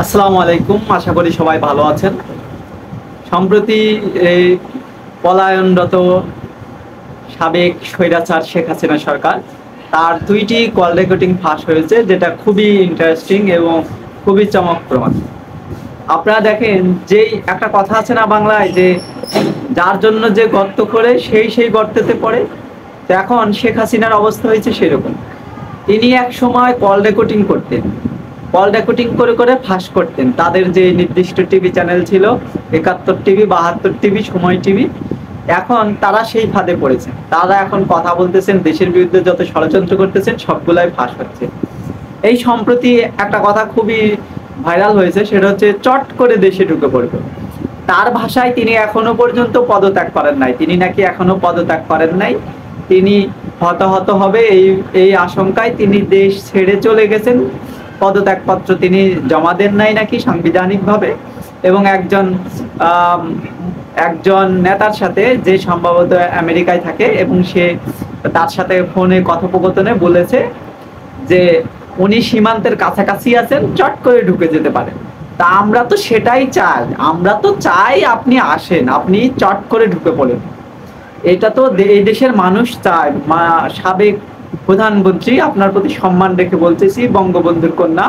আসসালামু আলাইকুম, আশা করি সবাই ভালো আছেন। সম্প্রতি এই পলায়নরত সাবেক স্বৈরাচার শেখ হাসিনা সরকার তার 2টি কল রেকর্ডিং ফাঁস হয়েছে, যেটা খুবই ইন্টারেস্টিং এবং খুবই চমকপ্রদ। আপনারা দেখেন, যেই একটা কথা আছে না বাংলায়, যে যার জন্য যে গর্ত করে সেই গর্তেতে পড়ে। তো এখন শেখ হাসিনার অবস্থা হয়েছে সেরকম। তিনি এক সময় কল রেকর্ডিং করতেন, কল রেকর্ডিং করে করে ফাঁস করতেন। তাদের যে নির্দিষ্ট টিভি চ্যানেল ছিল, 71 টিভি, 72 টিভি, সময় টিভি, এখন তারা সেই ফাঁদে পড়েছে। তারা এখন কথা বলতেছেন, দেশের বিরুদ্ধে যত ষড়যন্ত্র করতেছেন সবগুলাই ফাঁস হচ্ছে। এই সম্প্রতি একটা কথা খুবই ভাইরাল হয়েছে, সেটা হচ্ছে চট করে দেশে ঢুকে পড়বে। তার ভাষায় তিনি এখনো পর্যন্ত পদত্যাগ করেন নাই, তিনি নাকি এখনো পদত্যাগ করেন নাই। তিনি হতাহত হবে এই এই আশঙ্কায় তিনি দেশ ছেড়ে চলে গেছেন। পদত্যাগপত্র তিনি জমা দেন নাই নাকি সাংবিধানিকভাবে, এবং একজন নেতার সাথে, যে সম্ভবত আমেরিকায় থাকে, এবং সে তার সাথে ফোনে কথোপকথনে বলেছে যে উনি সীমান্তের কাছাকাছি আছেন, চট করে ঢুকে যেতে পারেন। তা আমরা তো সেটাই চাই, আমরা তো চাই আপনি আসেন, আপনি চট করে ঢুকে পড়েন। এটা তো এই দেশের মানুষ চায়। সাবেক প্রধানমন্ত্রী, আপনার প্রতি সম্মান রেখে বলতেছি, বঙ্গবন্ধুর কন্যা,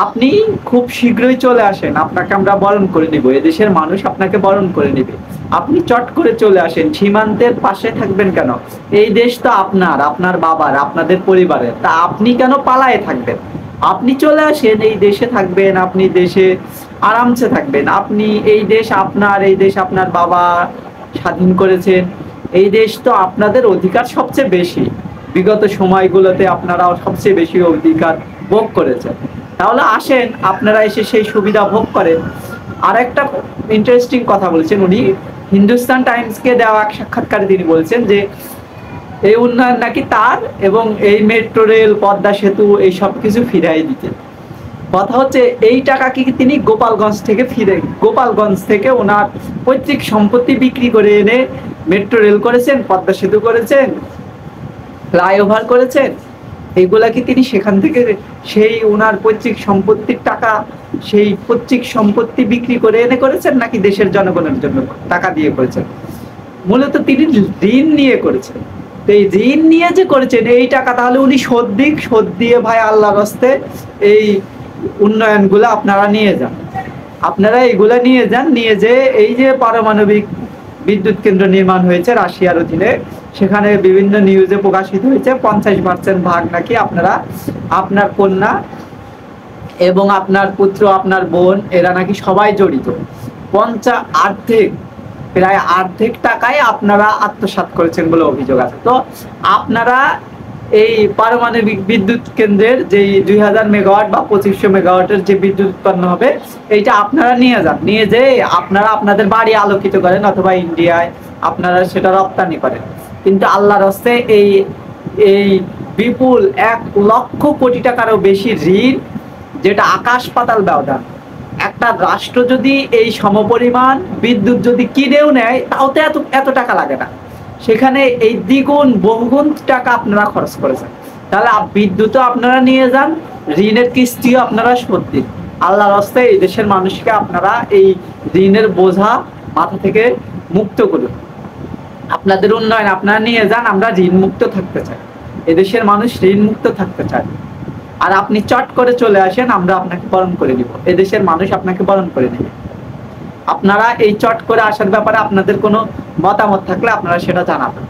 আপনি খুব শীঘ্রই চলে আসেন, আপনাকে আমরা বরণ করে নিব, এদেশের মানুষ আপনাকে বরণ করে নিবে। আপনি চট করে চলে আসেন, সীমান্তের পাশে থাকবেন কেন? এই দেশ তো আপনার, আপনার বাবার, আপনাদের পরিবারের, তা আপনি কেন পালায়ে থাকবেন? আপনি চলে আসেন, এই দেশে থাকবেন, আপনি দেশে আরামসে থাকবেন। আপনি, এই দেশ আপনার, এই দেশ আপনার বাবা স্বাধীন করেছেন, এই দেশ তো আপনাদের অধিকার সবচেয়ে বেশি। বিগত সময়গুলোতে আপনারাও সবচেয়ে বেশি অধিকার ভোগ করেছেন। তাহলে আসেন, আপনারা এসে সেই সুবিধা ভোগ করেন। আর একটা ইন্টারেস্টিং কথা বলছেন উনি, হিন্দুস্তান টাইমসকে দেওয়া এক সাক্ষাৎকারে তিনি বলছেন যে এই উন্নয়ন নাকি তার, এবং এই মেট্রো রেল, পদ্মা সেতু, এই সব কিছু ফিরাই দিতে। কথা হচ্ছে, এই টাকা কি তিনি গোপালগঞ্জ থেকে ওনার পৈতৃক সম্পত্তি বিক্রি করে এনে মেট্রো রেল করেছেন, পদ্মা সেতু করেছেন, ফ্লাইওভার করেছেন? এইগুলা কি তিনি সেখান থেকে, সেই ওনার পৈতৃক সম্পত্তির টাকা, সেই পৈতৃক সম্পত্তি বিক্রি করে এনে করেছেন, নাকি দেশের জনগণের জন্য টাকা দিয়ে করেছেন? মূলত তিনি ঋণ নিয়ে করেছেন। তো এই ঋণ নিয়ে যে করেছেন, এই টাকা তাহলে উনি শোধ দিয়ে ভাই আল্লাহর হস্তে এই উন্নয়নগুলো আপনারা নিয়ে যান। আপনারা এইগুলা নিয়ে যান, নিয়ে যে এই যে পারমাণবিক বিদ্যুৎ কেন্দ্র নির্মাণ হয়েছে রাশিয়ার অধীনে, সেখানে বিভিন্ন নিউজে প্রকাশিত হয়েছে 50% ভাগ নাকি আপনারা, আপনার কন্যা এবং আপনার পুত্র, আপনার বোন, এরা নাকি সবাই জড়িত। প্রায় অর্ধেক টাকায় আপনারা আত্মসাৎ করেছেন বলে অভিযোগ আছে। তো আপনারা এই পারমাণবিক বিদ্যুৎ কেন্দ্রের যে 2000 মেগাওয়াট বা 2500 মেগাওয়াটের যে বিদ্যুৎ উৎপন্ন হবে, এইটা আপনারা নিয়ে যান, নিয়ে যে আপনারা আপনাদের বাড়ি আলোকিত করেন, অথবা ইন্ডিয়ায় আপনারা সেটা রপ্তানি করেন। কিন্তু আল্লাহর হস্তে এই এই বিপুল 1,00,000 কোটি টাকারও বেশি ঋণ, যেটা আকাশ পাতাল ব্যবধান। একটা রাষ্ট্র যদি এই সমপরিমাণ বিদ্যুৎ যদি কিনেও নেয়, তাও তো এত টাকা লাগে না। সেখানে এই দ্বিগুণ বহুগুণ টাকা আপনারা খরচ করেছেন। তাহলে বিদ্যুৎও আপনারা নিয়ে যান, ঋণের কিস্তিও আপনারা শোধ দিন। আল্লাহর হস্তে এই দেশের মানুষকে আপনারা এই ঋণের বোঝা মাথা থেকে মুক্ত করুন। আপনাদের উন্নয়ন আপনারা নিয়ে যান, আমরা ঋণ মুক্ত থাকতে চাই, এদেশের মানুষ ঋণ মুক্ত থাকতে চায়। আর আপনি চট করে চলে আসেন, আমরা আপনাকে বরণ করে নিব, এদেশের মানুষ আপনাকে বরণ করে নেবে। আপনারা এই চট করে আসার ব্যাপারে আপনাদের কোনো মতামত থাকলে আপনারা সেটা জানাবেন।